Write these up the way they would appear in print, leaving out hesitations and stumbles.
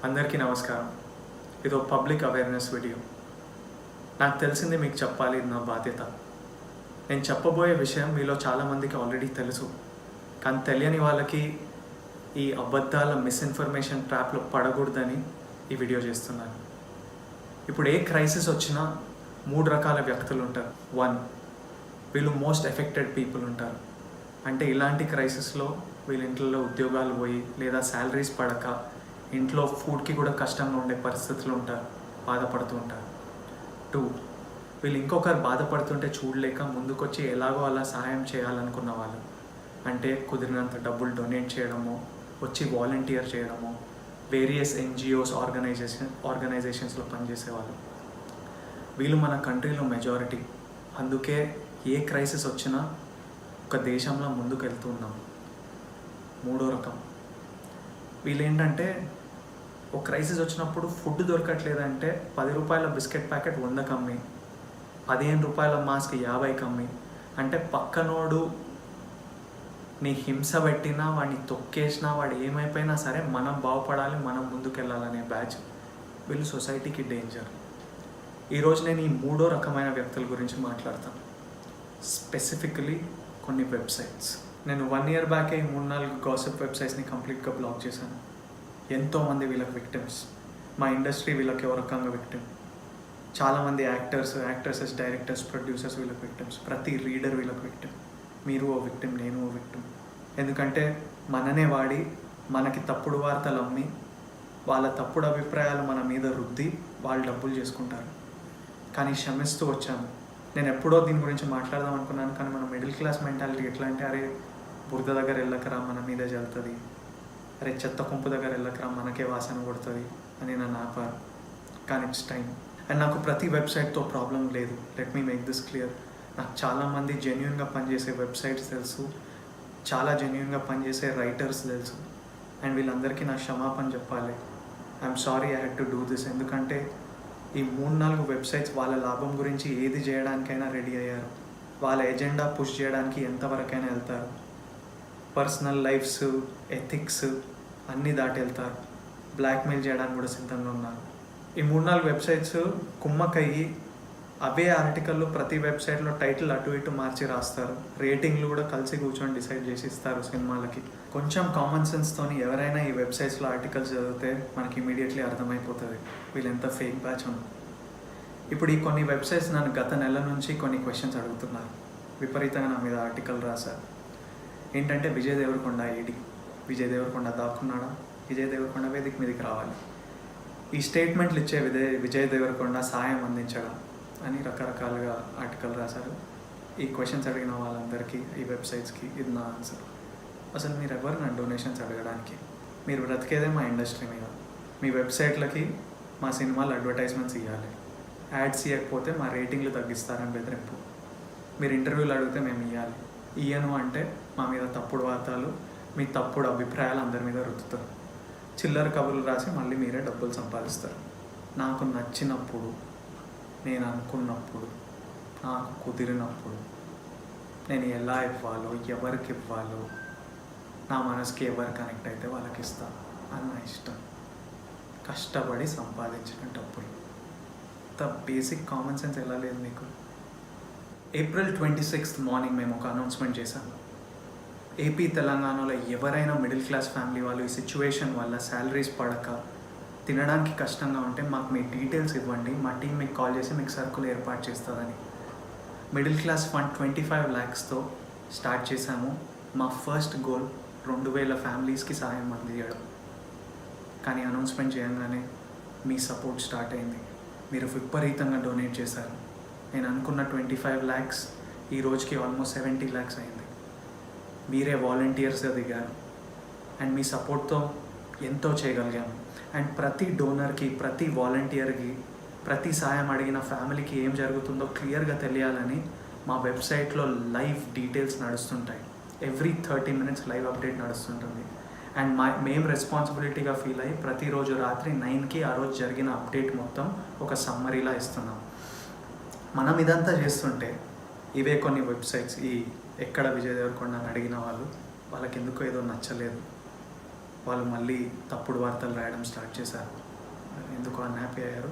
అందరికీ నమస్కారం. ఇదో పబ్లిక్ అవేర్నెస్ వీడియో. నాకు తెలిసింది మీకు చెప్పాలి, ఇది నా బాధ్యత. నేను చెప్పబోయే విషయం మీలో చాలామందికి ఆల్రెడీ తెలుసు, కానీ తెలియని వాళ్ళకి ఈ అబద్ధాల మిస్ఇన్ఫర్మేషన్ ట్రాప్లో పడకూడదని ఈ వీడియో చేస్తున్నాను. ఇప్పుడు ఏ క్రైసిస్ వచ్చినా 3 రకాల వ్యక్తులు ఉంటారు. 1, వీళ్ళు మోస్ట్ ఎఫెక్టెడ్ పీపుల్ ఉంటారు. అంటే ఇలాంటి క్రైసిస్లో వీళ్ళ ఇంట్లో ఉద్యోగాలు పోయి లేదా శాలరీస్ పడక ఇంట్లో ఫుడ్కి కూడా కష్టంగా ఉండే పరిస్థితులు ఉంటారు, బాధపడుతూ ఉంటారు. 2, వీళ్ళు ఇంకొకరు బాధపడుతుంటే చూడలేక ముందుకొచ్చి ఎలాగో అలా సహాయం చేయాలనుకున్న వాళ్ళు. అంటే కుదిరినంత డబ్బులు డొనేట్ చేయడమో, వచ్చి వాలంటీర్ చేయడమో, వేరియస్ NGOs ఆర్గనైజేషన్స్లో పనిచేసేవాళ్ళు. వీళ్ళు మన కంట్రీలో మెజారిటీ. అందుకే ఏ క్రైసిస్ వచ్చినా ఒక దేశంలో ముందుకు వెళ్తూ ఉన్నాం. 3వ రకం వీళ్ళు ఏంటంటే, ఒక క్రైసిస్ వచ్చినప్పుడు ఫుడ్ దొరకట్లేదంటే 10 రూపాయల బిస్కెట్ ప్యాకెట్ 100కి అమ్మి, 15 రూపాయల మాస్క్ 50కి అమ్మి, అంటే పక్కనోడు నీ హింస పెట్టినా, వాడిని తొక్కేసినా, వాడు ఏమైపోయినా సరే మనం బాగుపడాలి, మనం ముందుకెళ్ళాలనే బ్యాచ్. వీళ్ళు సొసైటీకి డేంజర్. ఈరోజు నేను ఈ 3వ రకమైన వ్యక్తుల గురించి మాట్లాడతాను. స్పెసిఫికలీ కొన్ని వెబ్సైట్స్. నేను 1 year బ్యాకే ఈ 3-4 గాసిప్ వెబ్సైట్స్ని కంప్లీట్గా బ్లాక్ చేశాను. ఎంతోమంది వీళ్ళకి విక్టిమ్స్. మా ఇండస్ట్రీ వీళ్ళకి ఒక రకంగా విక్టిమ్. చాలామంది యాక్టర్సెస్, డైరెక్టర్స్, ప్రొడ్యూసర్స్ వీళ్ళకి విక్టిమ్స్. ప్రతి రీడర్ వీళ్ళకి విక్టిమ్. మీరు ఓ విక్టిమ్, నేను ఓ విక్టిమ్. ఎందుకంటే మననే వాడి మనకి తప్పుడు వార్తలు అమ్మి వాళ్ళ తప్పుడు అభిప్రాయాలు మన మీద రుద్ది వాళ్ళు డబ్బులు చేసుకుంటారు. కానీ క్షమిస్తూ వచ్చాము. నేను ఎప్పుడో దీని గురించి మాట్లాడదాం అనుకున్నాను, కానీ మన మిడిల్ క్లాస్ మెంటాలిటీ ఎట్లా అంటే, అరే బురద దగ్గర వెళ్ళకరా మన మీద జల్లుతుంది, అరే చెత్త కుంపు దగ్గర వెళ్ళకరా మనకే వాసన కొడుతుంది అని నన్ను ఆపారు. కానీ ఇట్స్ టైం. అండ్ నాకు ప్రతి వెబ్సైట్తో ప్రాబ్లం లేదు. Let me make this clear. నాకు చాలామంది జెన్యున్గా పనిచేసే వెబ్సైట్స్ తెలుసు, చాలా జెన్యున్గా పనిచేసే రైటర్స్ తెలుసు. అండ్ వీళ్ళందరికీ నా క్షమాపణ చెప్పాలి. I'm sorry I had to do this. ఎందుకంటే ఈ 3-4 వెబ్సైట్స్ వాళ్ళ లాభం గురించి ఏది చేయడానికైనా రెడీ అయ్యారు. వాళ్ళ ఎజెండా పుష్ చేయడానికి ఎంతవరకైనా వెళ్తారు. పర్సనల్ లైఫ్స్, ఎథిక్స్ అన్నీ దాటి వెళ్తారు. బ్లాక్మెయిల్ చేయడానికి కూడా సిద్ధంగా ఉన్నారు. ఈ 3-4 వెబ్సైట్స్ కుమ్మకయ్యి అవే ఆర్టికల్లో ప్రతి వెబ్సైట్లో టైటిల్ అటు ఇటు మార్చి రాస్తారు. రేటింగ్లు కూడా కలిసి కూర్చొని డిసైడ్ చేసి ఇస్తారు సినిమాలకి. కొంచెం కామన్ సెన్స్తోని ఎవరైనా ఈ వెబ్సైట్స్లో ఆర్టికల్స్ చదివితే మనకి ఇమీడియట్లీ అర్థమైపోతుంది వీళ్ళు ఎంత ఫేక్ బ్యాచ్ ఉంది. ఇప్పుడు ఈ కొన్ని వెబ్సైట్స్ నన్ను గత నెల నుంచి కొన్ని క్వశ్చన్స్ అడుగుతున్నారు. విపరీతంగా నా మీద ఆర్టికల్ రాశారు. ఏంటంటే విజయ్ దేవరకొండ ఏడి, విజయ్ దేవరకొండ దాక్కున్నాడా, విజయ్ దేవరకొండ వేదిక మీదకి రావాలి, ఈ స్టేట్మెంట్లు ఇచ్చే విజయ్ దేవరకొండ సాయం అందించడం అని రకరకాలుగా ఆర్టికల్ రాశారు. ఈ క్వశ్చన్స్ అడిగిన వాళ్ళందరికీ, ఈ వెబ్సైట్స్కి ఇది నా ఆన్సర్. అసలు మీరు ఎవరు నా డొనేషన్స్ అడగడానికి? మీరు బ్రతికేదే మా ఇండస్ట్రీ మీద. మీ వెబ్సైట్లకి మా సినిమాలు అడ్వర్టైజ్మెంట్స్ ఇవ్వాలి. యాడ్స్ ఇవ్వకపోతే మా రేటింగ్లు తగ్గిస్తారని బెదిరింపు. మీరు ఇంటర్వ్యూలు అడిగితే మేము ఇవ్వాలి. ఇయ్యను అంటే మా మీద తప్పుడు వార్తలు, మీ తప్పుడు అభిప్రాయాలు అందరి మీద రుద్దుతారు. చిల్లర కబుర్లు రాసి మళ్ళీ మీరే డబ్బులు సంపాదిస్తారు. నాకు నచ్చినప్పుడు, నేను అనుకున్నప్పుడు, నాకు కుదిరినప్పుడు నేను ఎలా ఇవ్వాలో, ఎవరికి ఇవ్వాలో, నా మనసుకి ఎవరు కనెక్ట్ అయితే వాళ్ళకి ఇస్తాను అని నా ఇష్టం. కష్టపడి సంపాదించిన డబ్బులు. బేసిక్ కామన్ సెన్స్ ఎలా లేదు మీకు? April 26th మార్నింగ్ మేము ఒక అనౌన్స్మెంట్ చేశాము. ఏపీ తెలంగాణలో ఎవరైనా మిడిల్ క్లాస్ ఫ్యామిలీ వాళ్ళు ఈ సిచ్యువేషన్ వల్ల శాలరీస్ పడక తినడానికి కష్టంగా ఉంటే మాకు మీ డీటెయిల్స్ ఇవ్వండి, మా టీం మీకు కాల్ చేసి మీకు సరుకులు ఏర్పాటు చేస్తుందని. మిడిల్ క్లాస్ ఫండ్ 25 lakhsతో స్టార్ట్ చేశాము. మా ఫస్ట్ గోల్ 2000 ఫ్యామిలీస్కి సహాయం అందించడం. కానీ అనౌన్స్మెంట్ చేయగానే మీ సపోర్ట్ స్టార్ట్ అయింది. మీరు విపరీతంగా డొనేట్ చేశారు. నేను అనుకున్న 25 lakhs ఈ రోజుకి ఆల్మోస్ట్ 70 lakhs అయింది. మీరే వాలంటీర్స్గా దిగారు. అండ్ మీ సపోర్ట్తో ఎంతో చేయగలిగాము. అండ్ ప్రతి డోనర్కి, ప్రతి వాలంటీర్కి, ప్రతి సాయం అడిగిన ఫ్యామిలీకి ఏం జరుగుతుందో క్లియర్గా తెలియాలని మా వెబ్సైట్లో లైవ్ డీటెయిల్స్ నడుస్తుంటాయి. ఎవ్రీ 30 minutes లైవ్ అప్డేట్ నడుస్తుంటుంది. అండ్ మేము రెస్పాన్సిబిలిటీగా ఫీల్ అయ్యి ప్రతిరోజు రాత్రి 9కి ఆ రోజు జరిగిన అప్డేట్ మొత్తం ఒక సమ్మరీలా ఇస్తున్నాం. మనం ఇదంతా చేస్తుంటే ఇవే కొన్ని వెబ్సైట్స్, ఈ ఎక్కడ విజయ్ దేవరకొండ అని అడిగిన వాళ్ళకి ఎందుకో ఏదో నచ్చలేదు. వాళ్ళు మళ్ళీ తప్పుడు వార్తలు రాయడం స్టార్ట్ చేశారు. ఎందుకు అన్హ్యాపీ అయ్యారు?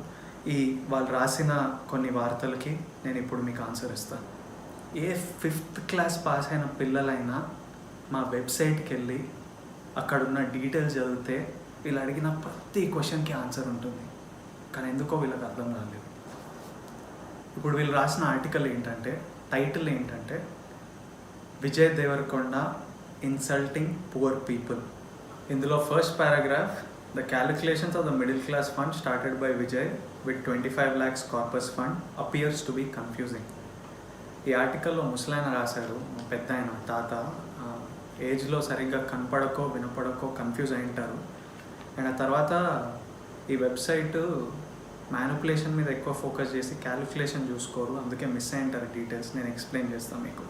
వాళ్ళు రాసిన కొన్ని వార్తలకి నేను ఇప్పుడు మీకు ఆన్సర్ ఇస్తాను. ఏ 5th క్లాస్ పాస్ అయిన పిల్లలైనా మా వెబ్సైట్కి వెళ్ళి అక్కడున్న డీటెయిల్స్ చదివితే వీళ్ళు అడిగిన ప్రతి క్వశ్చన్కి ఆన్సర్ ఉంటుంది. కానీ ఎందుకో వీళ్ళకి అర్థం కాలేదు. ఇప్పుడు వీళ్ళు రాసిన ఆర్టికల్ ఏంటంటే, టైటిల్ ఏంటంటే, Vijay Devarakonda insulting poor people. ఇందులో first paragraph, the calculations of the middle class fund started by Vijay with 25 lakhs corpus fund appears to be confusing. ఈ ఆర్టికల్లో ముసలాయన రాశాడు, పెద్ద ఆయన తాత, ఏజ్లో సరిగ్గా కనపడకో వినపడకో కన్ఫ్యూజ్ అయి ఉంటారు. అండ్ ఆ తర్వాత ఈ వెబ్సైట్ మ్యానిపులేషన్ మీద ఎక్కువ ఫోకస్ చేసి క్యాలిక్యులేషన్ చూసుకోరు, అందుకే మిస్ అయి ఉంటారు డీటెయిల్స్. నేను ఎక్స్ప్లెయిన్ చేస్తాను మీకు.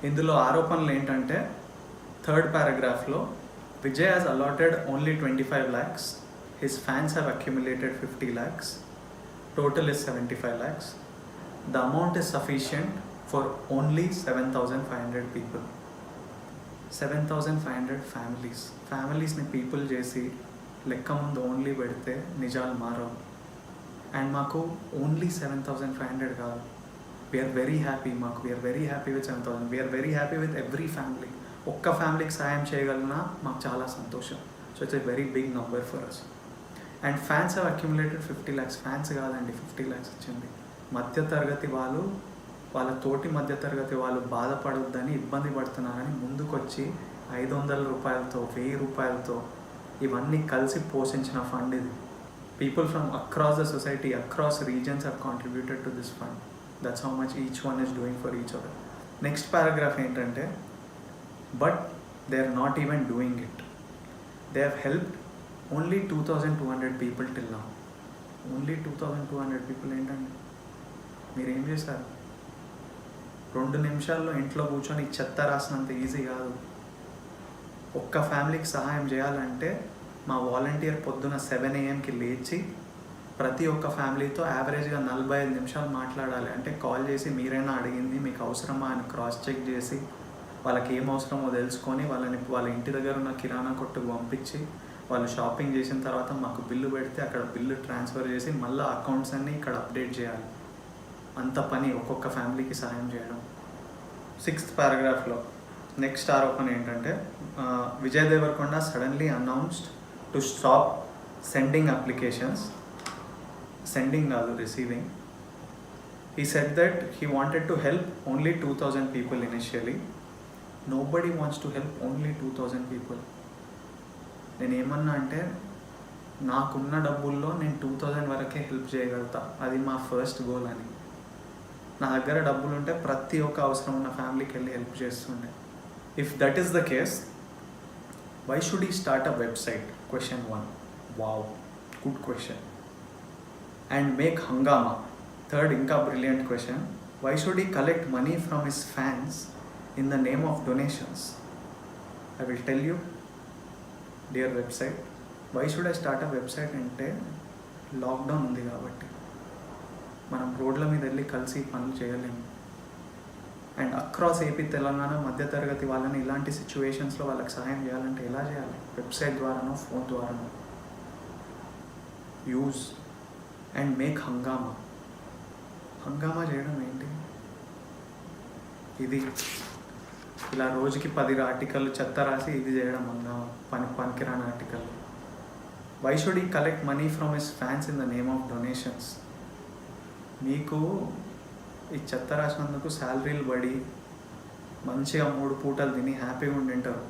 ఇందులో ఆరోపణలు ఏంటంటే, 3rd paragraphలో Vijay has allotted only 25 lakhs, his fans have accumulated 50 lakhs, total is 75 lakhs. The amount is sufficient for only 7,500 people. 7,500 ఫ్యామిలీస్ని people చేసి లెక్క ముందు ఓన్లీ పెడితే నిజాలు మారవు. అండ్ మాకు ఓన్లీ 7,500 కాదు, we're very happy. We're very happy with 7,000. We're very happy with every family. ఒక్క ఫ్యామిలీకి సాయం చేయగలనా మాకు చాలా సంతోషం. So it's a very big number for us. And fans have accumulated 50 lakhs. Fans కాదండి, 50 lakhs వచ్చింది. మధ్యతరగతి వాళ్ళు, వాళ్ళ తోటి మధ్యతరగతి వాళ్ళు బాధపడొద్దని, ఇబ్బంది పడుతున్నారని ముందుకొచ్చి 500 రూపాయలతో 1000 రూపాయలతో ఇవన్నీ కలిసి పోషించిన ఫండ్ ఇది. People from across the society, across regions have contributed to this fund. That's how much each one is doing for each other. Next paragraph ఏంటంటే, but they are not even doing it. They have helped only 2,200 people till now. Only 2,200 people ఏంటండి? మీరేం చేశారు? 2 నిమిషాల్లో ఇంట్లో కూర్చొని చెత్త రాసినంత easy కాదు. ఒక్క ఫ్యామిలీకి సహాయం చేయాలంటే మా వాలంటీర్ పొద్దున 7 AM లేచి ప్రతి ఒక్క ఫ్యామిలీతో యావరేజ్గా 45 నిమిషాలు మాట్లాడాలి. అంటే కాల్ చేసి మీరైనా అడిగింది మీకు అవసరమా అని క్రాస్ చెక్ చేసి వాళ్ళకి ఏం అవసరమో తెలుసుకొని వాళ్ళ ఇంటి దగ్గర ఉన్న కిరాణా కొట్టుకు పంపించి వాళ్ళు షాపింగ్ చేసిన తర్వాత మాకు బిల్లు పెడితే అక్కడ బిల్లు ట్రాన్స్ఫర్ చేసి మళ్ళీ అకౌంట్స్ అన్నీ ఇక్కడ అప్డేట్ చేయాలి. అంత పని ఒక్కొక్క ఫ్యామిలీకి సహాయం చేయడం. 6th paragraphలో నెక్స్ట్ ఆరోపణ ఏంటంటే, Vijay Devarakonda suddenly announced to stop sending applications. Sending కాదు, receiving. He said that he wanted to help only 2,000 people initially. Nobody wants to help only 2,000 people. నేను ఏమన్నా అంటే, నాకున్న డబ్బుల్లో నేను 2,000 వరకే హెల్ప్ చేయగలుగుతా, అది మా ఫస్ట్ గోల్ అని. నా దగ్గర డబ్బులు ఉంటే ప్రతి ఒక్క అవసరం ఉన్న ఫ్యామిలీకి వెళ్ళి హెల్ప్ చేస్తుండే. If that is the case, why should I start a website? Question 1. Wow, good question. And make hungama. Third, ఇంకా brilliant question. Why should I collect money from his fans in the name of donations? I will tell you, dear website. Why should I start a website అంటే, lockdown ఉంది కాబట్టి మనం రోడ్ల మీద వెళ్ళి కలిసి పనులు చేయలేము. అండ్ అక్రాస్ ఏపీ, తెలంగాణ మధ్యతరగతి వాళ్ళని ఇలాంటి సిచ్యువేషన్స్లో వాళ్ళకి సహాయం చేయాలంటే ఎలా చేయాలి? వెబ్సైట్ ద్వారానో ఫోన్ ద్వారానో. యూజ్ అండ్ మేక్ హంగామా. హంగామా చేయడం ఏంటి? ఇది ఇలా రోజుకి 10 ఆర్టికల్ చెత్త రాసి ఇది చేయడం హంగామా, పనికిరాని article. Why should I collect money from his fans in the name of donations? మీకు ఈ చెత్త రాసినందుకు శాలరీలు పడి మంచిగా 3 పూటలు తిని హ్యాపీగా ఉండింటారు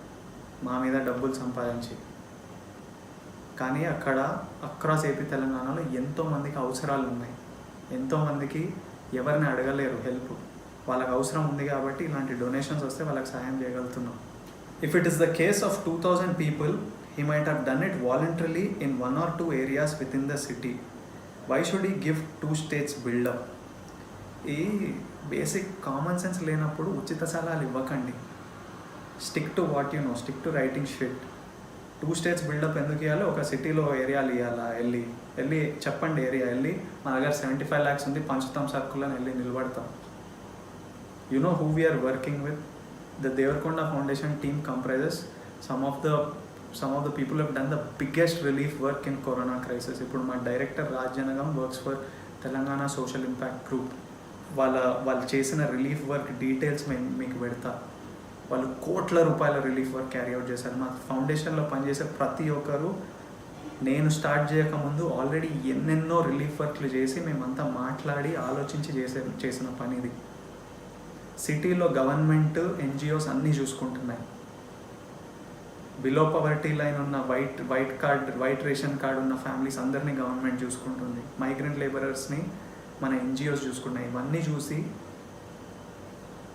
మా మీద డబ్బులు సంపాదించి. కానీ అక్కడ అక్రాస్ ఏపీ తెలంగాణలో ఎంతోమందికి అవసరాలు ఉన్నాయి, ఎంతోమందికి ఎవరిని అడగలేరు హెల్ప్. వాళ్ళకి అవసరం ఉంది కాబట్టి ఇలాంటి డొనేషన్స్ వస్తే వాళ్ళకి సహాయం చేయగలుగుతున్నాం. If it is the case of 2,000 people, he might have done it voluntarily in 1 or 2 areas within the city. Why should I give 2 states buildup? ఈ బేసిక్ కామన్ సెన్స్ లేనప్పుడు ఉచిత సలహాలు ఇవ్వకండి. Stick to what you know, stick to writing shit. 2 states buildup ఎందుకు ఇవ్వాలి? ఒక సిటీలో ఏరియాలు ఇవ్వాలా? వెళ్ళి చెప్పండి, ఏరియా వెళ్ళి మా దగ్గర 75 lakhs ఉంది, పంచుతాం సర్కులని వెళ్ళి నిలబడతాం. You know who we're working with? The Devarakonda foundation team comprises some of the some of the people have done the biggest relief work in corona crisis. ఇప్పుడు మా director Raj Jangaon works for Telangana social impact group. వాళ్ళు చేసిన relief work details మేము మీకు పెడతా. వాళ్ళు కోట్ల రూపాయల రిలీఫ్ వర్క్ క్యారీ అవుట్ చేశారు. మా ఫౌండేషన్లో పనిచేసే ప్రతి ఒక్కరు నేను స్టార్ట్ చేయకముందు ఆల్రెడీ ఎన్నెన్నో రిలీఫ్ వర్క్లు చేసి మేమంతా మాట్లాడి ఆలోచించి చేసిన పని ఇది. సిటీలో గవర్నమెంట్ ఎన్జిఓస్ అన్నీ చూసుకుంటున్నాయి. బిలో పవర్టీ లైన్ ఉన్న వైట్ రేషన్ కార్డు ఉన్న ఫ్యామిలీస్ అందరినీ గవర్నమెంట్ చూసుకుంటుంది. మైగ్రెంట్ లేబరర్స్ని మన ఎన్జిఓస్ చూసుకున్నాయి. ఇవన్నీ చూసి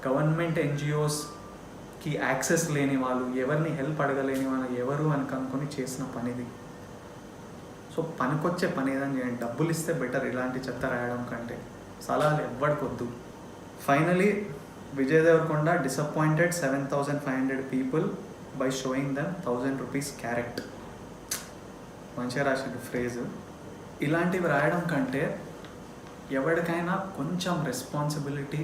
గవర్నమెంట్ ఎన్జిఓస్కి యాక్సెస్ లేని వాళ్ళు, ఎవరిని హెల్ప్ అడగలేని వాళ్ళు ఎవరు అని కనుక్కొని చేసిన పనిది. సో పనికొచ్చే పని ఏదని చేయండి. డబ్బులు ఇస్తే బెటర్ ఇలాంటి చెత్త రాయడం కంటే. సలహాలు ఎవ్వడికొద్దు. Finally Vijay Deverakonda disappointed 7,500 people by showing them 1,000 rupees carrot. మంచిగా రాసిండు ఫ్రేజ్. ఇలాంటివి రాయడం కంటే ఎవరికైనా కొంచెం రెస్పాన్సిబిలిటీ,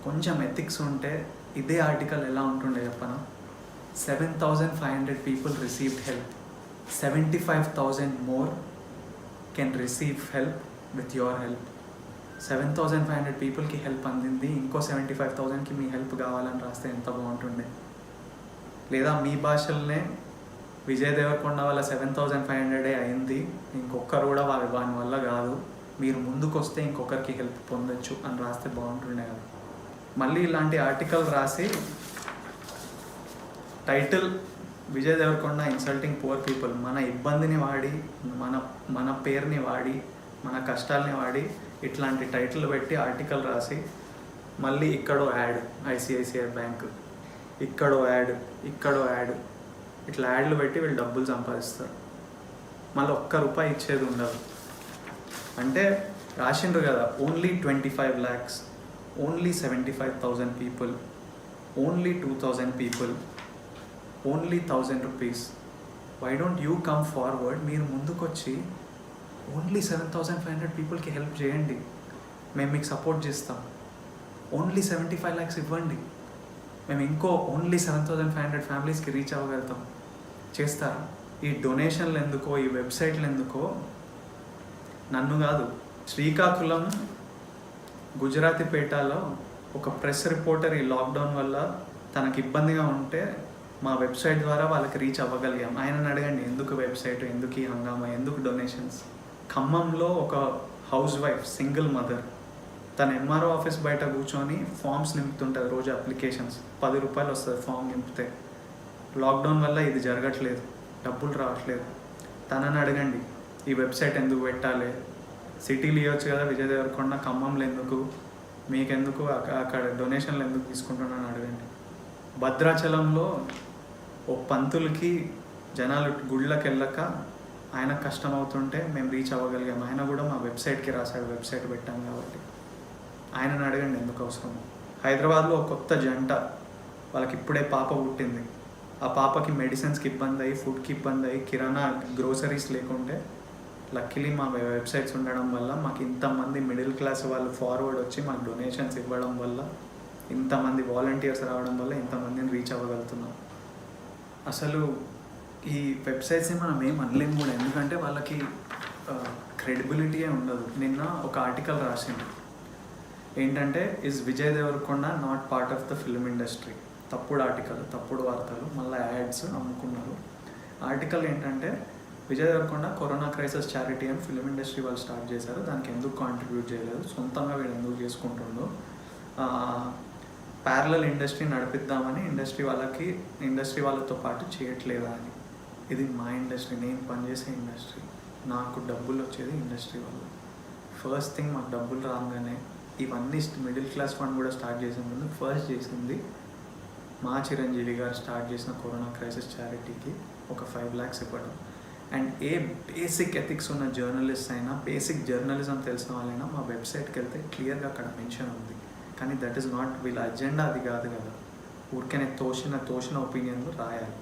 కొంచెం ఎథిక్స్ ఉంటే ఇదే ఆర్టికల్ ఎలా ఉంటుండే చెప్పనా? 7,500 people received help. 75,000 more can receive help with your help. 7,500 పీపుల్కి హెల్ప్ అందింది, ఇంకో 75,000కి మీ హెల్ప్ కావాలని రాస్తే ఎంత బాగుంటుండే. లేదా మీ భాషలనే విజయ్ దేవరకొండ వల్ల 7,500 అయింది, ఇంకొకరు కూడా వాని వల్ల కాదు, మీరు ముందుకు వస్తే ఇంకొకరికి హెల్ప్ పొందొచ్చు అని రాస్తే బాగుంటుండే కదా. మళ్ళీ ఇలాంటి ఆర్టికల్ రాసి title Vijay Devarakonda insulting poor people, మన ఇబ్బందిని వాడి, మన పేరుని వాడి, మన కష్టాలని వాడి ఇట్లాంటి టైటిల్ పెట్టి ఆర్టికల్ రాసి మళ్ళీ ఇక్కడో యాడ్ ఐసిఐసిఐ బ్యాంక్, ఇక్కడో యాడ్ ఇట్లా యాడ్లు పెట్టి వీళ్ళు డబ్బులు సంపాదిస్తారు. మళ్ళీ ₹1 ఇచ్చేది ఉండదు. అంటే రాసిండ్రు కదా, only 25 lakhs, only 75,000 people, only 2,000 people, only 1,000 rupees. Why don't you come forward? మీరు ముందుకొచ్చి ఓన్లీ 7,500 పీపుల్కి హెల్ప్ చేయండి, మేము మీకు సపోర్ట్ చేస్తాం. ఓన్లీ 75 lakhs ఇవ్వండి, మేము ఇంకో ఓన్లీ 7,500 ఫ్యామిలీస్కి రీచ్ అవ్వగలుగుతాం. చేస్తారా? ఈ డొనేషన్లు ఎందుకో, ఈ వెబ్సైట్లు ఎందుకో, నన్ను కాదు, శ్రీకాకుళం గుజరాతీపేటలో ఒక ప్రెస్ రిపోర్టర్ ఈ లాక్డౌన్ వల్ల తనకి ఇబ్బందిగా ఉంటే మా వెబ్సైట్ ద్వారా వాళ్ళకి రీచ్ అవ్వగలిగాం. ఆయనను అడగండి ఎందుకు వెబ్సైట్, ఎందుకు ఈ హంగామా, ఎందుకు డొనేషన్స్. ఖమ్మంలో ఒక హౌస్ వైఫ్, సింగిల్ మదర్, తన ఎంఆర్ఓ ఆఫీస్ బయట కూర్చొని ఫామ్స్ నింపుతుంటుంది రోజు. అప్లికేషన్స్ ₹10 వస్తుంది ఫామ్ నింపితే. లాక్డౌన్ వల్ల ఇది జరగట్లేదు, డబ్బులు రావట్లేదు. తనని అడగండి ఈ వెబ్సైట్ ఎందుకు పెట్టాలి, సిటీలు ఇవ్వచ్చు కదా విజయ్ దేవరకొండ, ఖమ్మంలో ఎందుకు, మీకెందుకు అక్కడ డొనేషన్లు ఎందుకు తీసుకుంటున్నాను అడగండి. భద్రాచలంలో ఓ పంతులకి జనాలు గుళ్ళకి వెళ్ళక ఆయన కష్టం అవుతుంటే మేము రీచ్ అవ్వగలిగాం. ఆయన కూడా మా వెబ్సైట్కి రాశాడు, వెబ్సైట్ పెట్టాం కాబట్టి. ఆయనను అడగండి ఎందుకు అవసరమో. హైదరాబాద్లో ఒక కొత్త జంట, వాళ్ళకి ఇప్పుడే పాప పుట్టింది. ఆ పాపకి మెడిసిన్స్కి ఇబ్బంది అయ్యి, ఫుడ్కి ఇబ్బంది అయ్యి, కిరాణా గ్రోసరీస్ లేకుంటే లక్కీలీ మా వెబ్సైట్స్ ఉండడం వల్ల మాకు ఇంతమంది మిడిల్ క్లాస్ వాళ్ళు ఫార్వర్డ్ వచ్చి మాకు డొనేషన్స్ ఇవ్వడం వల్ల, ఇంతమంది వాలంటీర్స్ రావడం వల్ల ఇంతమందిని రీచ్ అవ్వగలుగుతున్నాం. అసలు ఈ వెబ్సైట్స్ని మనం ఏం అనలేము కూడా, ఎందుకంటే వాళ్ళకి క్రెడిబిలిటీయే ఉండదు. నిన్న ఒక ఆర్టికల్ రాసింది ఏంటంటే, is Vijay Devarakonda not part of the film industry. తప్పుడు ఆర్టికల్, తప్పుడు వార్తలు, మళ్ళీ యాడ్స్ అమ్ముకున్నారు. ఆర్టికల్ ఏంటంటే, Vijay Devarakonda corona crisis charity అని ఫిల్మ్ ఇండస్ట్రీ వాళ్ళు స్టార్ట్ చేశారు, దానికి ఎందుకు కాంట్రిబ్యూట్ చేయలేదు, సొంతంగా వీళ్ళు ఎందుకు చేసుకుంటుండో, ప్యారలల్ ఇండస్ట్రీ నడిపిద్దామని ఇండస్ట్రీ వాళ్ళతో పాటు చేయట్లేదా అని. ఇది మా ఇండస్ట్రీ, నేను పనిచేసే ఇండస్ట్రీ, నాకు డబ్బులు వచ్చేది ఇండస్ట్రీ వల్ల. ఫస్ట్ థింగ్ మాకు డబ్బులు రాగానే ఇవన్నీ మిడిల్ క్లాస్ ఫండ్ కూడా స్టార్ట్ చేసే ముందు ఫస్ట్ చేసింది మా చిరంజీవి గారు స్టార్ట్ చేసిన కరోనా క్రైసిస్ చారిటీకి ఒక 5 lakhs ఇవ్వడం. అండ్ ఏ బేసిక్ ఎథిక్స్ ఉన్న జర్నలిస్ట్ అయినా, బేసిక్ జర్నలిజం తెలిసిన వాళ్ళైనా మా వెబ్సైట్కి వెళ్తే క్లియర్గా అక్కడ మెన్షన్ ఉంది. కానీ దట్ ఈస్ నాట్, వీళ్ళ అజెండా అది కాదు కదా. ఊరికే తోచిన ఒపీనియన్లు రాయాలి.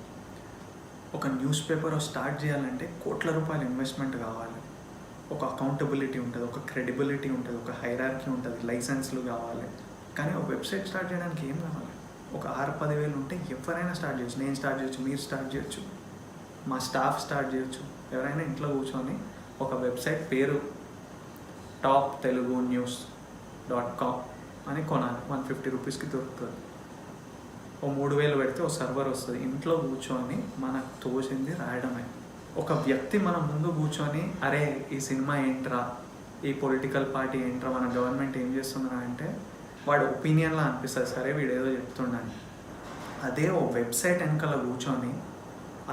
ఒక న్యూస్ పేపర్ స్టార్ట్ చేయాలంటే కోట్ల రూపాయల ఇన్వెస్ట్మెంట్ కావాలి. ఒక అకౌంటబిలిటీ ఉంటుంది, ఒక క్రెడిబిలిటీ ఉంటుంది, ఒక హైరార్కీ ఉంటుంది, లైసెన్స్లు కావాలి. కానీ ఒక వెబ్సైట్ స్టార్ట్ చేయడానికి ఏం కావాలి? ఒక 6-10 వేలు ఉంటే ఎవరైనా స్టార్ట్ చేయొచ్చు. నేను స్టార్ట్ చేయొచ్చు, మీరు స్టార్ట్ చేయొచ్చు, మా స్టాఫ్ స్టార్ట్ చేయొచ్చు. ఎవరైనా ఇంట్లో కూర్చొని ఒక వెబ్సైట్ పేరు toptelugunews.com అని కొనాలి. 150 రూపీస్కి దొరుకుతుంది. ఓ 3000 పెడితే ఓ సర్వర్ వస్తుంది. ఇంట్లో కూర్చొని మనకు తోచింది రాయడమే. ఒక వ్యక్తి మన ముందు కూర్చొని అరే ఈ సినిమా ఏంట్రా, ఈ పొలిటికల్ పార్టీ ఏంట్రా, మన గవర్నమెంట్ ఏం చేస్తుందా అంటే వాడు ఒపీనియన్లా అనిపిస్తుంది, సరే వీడేదో చెప్తున్నాను. అదే ఓ వెబ్సైట్ వెనకాల కూర్చొని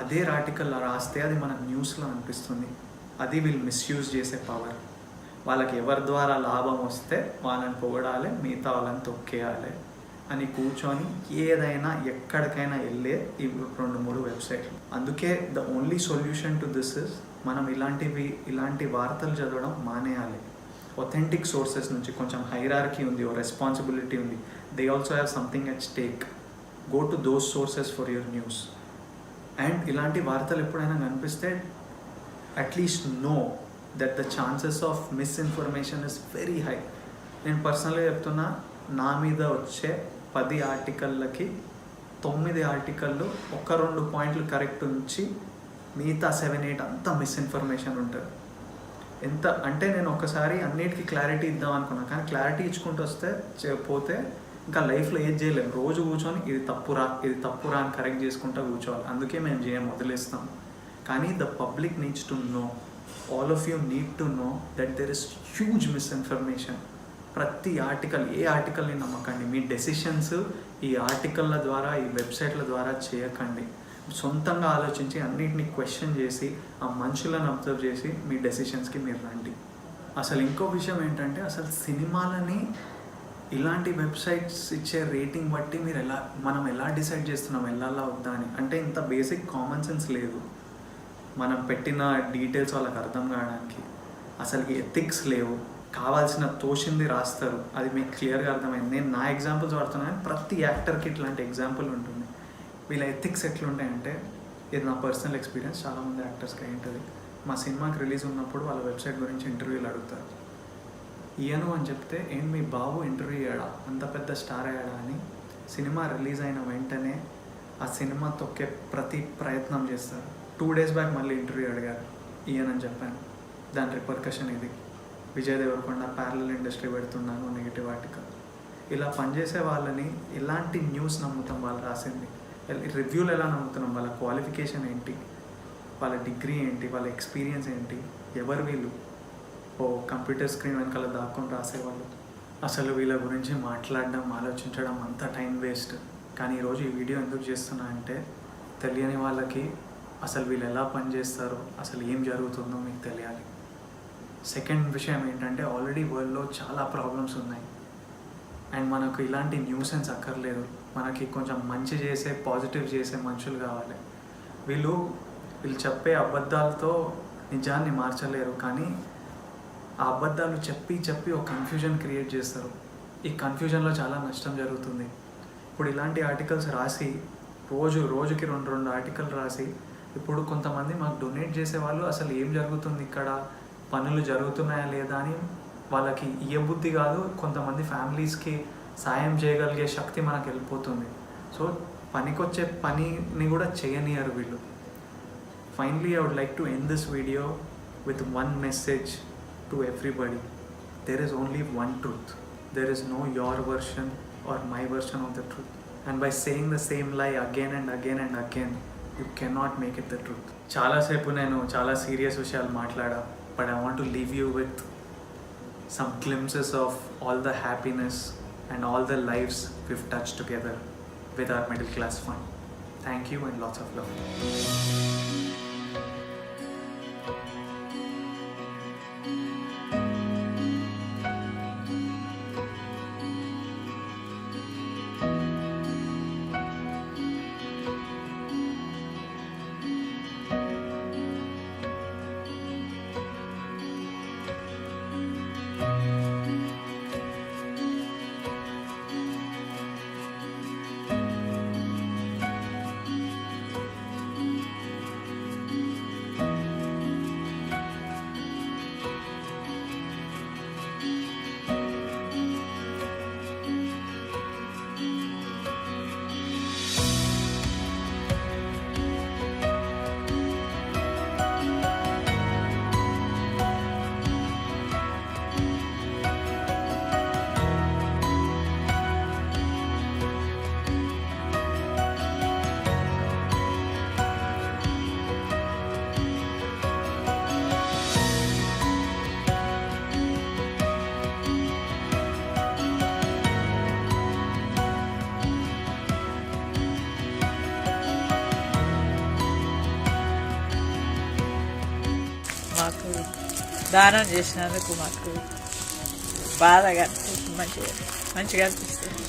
అదే ఆర్టికల్లో రాస్తే అది మనకు న్యూస్లో అనిపిస్తుంది. అది వీళ్ళు మిస్యూజ్ చేసే పవర్. వాళ్ళకి ఎవరి ద్వారా లాభం వస్తే వాళ్ళని పొగడాలి, మిగతా వాళ్ళని తొక్కేయాలి అని కూర్చొని ఏదైనా ఎక్కడికైనా వెళ్ళే ఈ 2-3 వెబ్సైట్లు. అందుకే the only solution to this is మనం ఇలాంటి వార్తలు చదవడం మానేయాలి. ఒథెంటిక్ సోర్సెస్ నుంచి కొంచెం హైరార్కీ ఉంది, ఓ రెస్పాన్సిబిలిటీ ఉంది. They also have something at stake. Go to those sources for your news. And ఇలాంటి వార్తలు ఎప్పుడైనా కనిపిస్తే at least know that the chances of misinformation is very high. నేను పర్సనల్గా చెప్తున్నా, నా మీద వచ్చే 10 ఆర్టికల్లకి 9 ఆర్టికల్లు 1-2 పాయింట్లు కరెక్ట్ ఉంచి మిగతా 7-8 అంతా మిస్ఇన్ఫర్మేషన్ ఉంటుంది. ఎంత అంటే నేను ఒకసారి అన్నిటికీ క్లారిటీ ఇద్దాం అనుకున్నాను, కానీ క్లారిటీ ఇచ్చుకుంటూ వస్తే పోతే ఇంకా లైఫ్లో ఏది చేయలేము. రోజు కూర్చొని ఇది తప్పురా అని కరెక్ట్ చేసుకుంటూ కూర్చోవాలి. అందుకే మేము వదిలేస్తాం. కానీ the public needs to know, all of you need to know that there is huge misinformation. ప్రతి ఆర్టికల్, ఏ ఆర్టికల్ని నమ్మకండి. మీ డెసిషన్స్ ఈ ఆర్టికల్ల ద్వారా, ఈ వెబ్సైట్ల ద్వారా చేయకండి. సొంతంగా ఆలోచించి అన్నిటిని క్వశ్చన్ చేసి ఆ మనుషులను అబ్జర్వ్ చేసి మీ డెసిషన్స్కి మీరు రండి. అసలు ఇంకో విషయం ఏంటంటే, అసలు సినిమాలని ఇలాంటి వెబ్సైట్స్ ఇచ్చే రేటింగ్ బట్టి మనం ఎలా డిసైడ్ చేస్తున్నాం వెళ్ళాలా వద్దా అని. అంటే ఇంత బేసిక్ కామన్ సెన్స్ లేదు. మనం పెట్టిన డీటెయిల్స్ వాళ్ళకి అర్థం కావడానికి. అసలు ఎథిక్స్ లేవు. కావాల్సిన తోచింది రాస్తారు. అది మీకు క్లియర్గా అర్థమైంది. నేను నా ఎగ్జాంపుల్స్ వాడుతున్నాను, ప్రతి యాక్టర్కి ఇట్లాంటి ఎగ్జాంపుల్ ఉంటుంది. వీళ్ళ ఎథిక్స్ ఎట్లుంటాయంటే, ఇది నా పర్సనల్ ఎక్స్పీరియన్స్, చాలామంది యాక్టర్స్కి ఉంటుంది. మా సినిమాకి రిలీజ్ ఉన్నప్పుడు వాళ్ళ వెబ్సైట్ గురించి ఇంటర్వ్యూలు అడుగుతారు. ఇయను అని చెప్తే ఏంటి మీ బాబు ఇంటర్వ్యూ అయ్యాడా, అంత పెద్ద స్టార్ అయ్యాడా అని సినిమా రిలీజ్ అయిన వెంటనే ఆ సినిమా తొక్కే ప్రతి ప్రయత్నం చేస్తారు. 2 days బ్యాక్ మళ్ళీ ఇంటర్వ్యూ అడిగారు, ఇయనని చెప్పాను. దాని రిపర్కషన్ ఇది. విజయ్ దేవరకొండ ప్యారలల్ ఇండస్ట్రీ పెడుతున్నాను, నెగిటివ్ ఆర్టికల్. ఇలా పనిచేసే వాళ్ళని ఎలాంటి న్యూస్ నమ్ముతాం? వాళ్ళు రాసింది రివ్యూలు ఎలా నమ్ముతున్నాం? వాళ్ళ క్వాలిఫికేషన్ ఏంటి, వాళ్ళ డిగ్రీ ఏంటి, వాళ్ళ ఎక్స్పీరియన్స్ ఏంటి, ఎవరు వీళ్ళు? ఓ కంప్యూటర్ స్క్రీన్ వెనకాల దాక్కొని రాసేవాళ్ళు. అసలు వీళ్ళ గురించి మాట్లాడడం, ఆలోచించడం అంతా టైం వేస్ట్. కానీ ఈరోజు ఈ వీడియో ఎందుకు చేస్తున్నా అంటే, తెలియని వాళ్ళకి అసలు వీళ్ళు ఎలా పనిచేస్తారో, అసలు ఏం జరుగుతుందో మీకు తెలియాలి. సెకండ్ విషయం ఏంటంటే, ఆల్రెడీ వరల్డ్లో చాలా ప్రాబ్లమ్స్ ఉన్నాయి. అండ్ మనకు ఇలాంటి న్యూసెన్స్ అక్కర్లేదు. మనకి కొంచెం మంచి చేసే, పాజిటివ్ చేసే మనుషులు కావాలి. వీళ్ళు చెప్పే అబద్ధాలతో నిజాన్ని మార్చలేరు, కానీ ఆ అబద్ధాలు చెప్పి ఒక కన్ఫ్యూజన్ క్రియేట్ చేస్తారు. ఈ కన్ఫ్యూజన్లో చాలా నష్టం జరుగుతుంది. ఇప్పుడు ఇలాంటి ఆర్టికల్స్ రాసి రోజుకి 2 ఆర్టికల్ రాసి, ఇప్పుడు కొంతమంది మాకు డొనేట్ చేసేవాళ్ళు అసలు ఏం జరుగుతుంది ఇక్కడ, పనులు జరుగుతున్నాయా లేదా అని వాళ్ళకి ఇయ్యబుద్ధి కాదు. కొంతమంది ఫ్యామిలీస్కి సాయం చేయగలిగే శక్తి మనకు వెళ్ళిపోతుంది. సో పనికొచ్చే పనిని కూడా చేయనియరు వీళ్ళు. Finally I would like to end this video with one message to everybody. There is only one truth. There is no your version or my version of the truth. And by saying the same lie again and again and again, you cannot make it the truth. చాలాసేపు నేను చాలా serious విషయాలు మాట్లాడా, but I want to leave you with some glimpses of all the happiness and all the lives we've touched together with our middle class fund. Thank you and lots of love. మాకు దానం చేసినందుకు మాకు బాధగా అనిపిస్తుంది, మంచిగా అనిపిస్తుంది.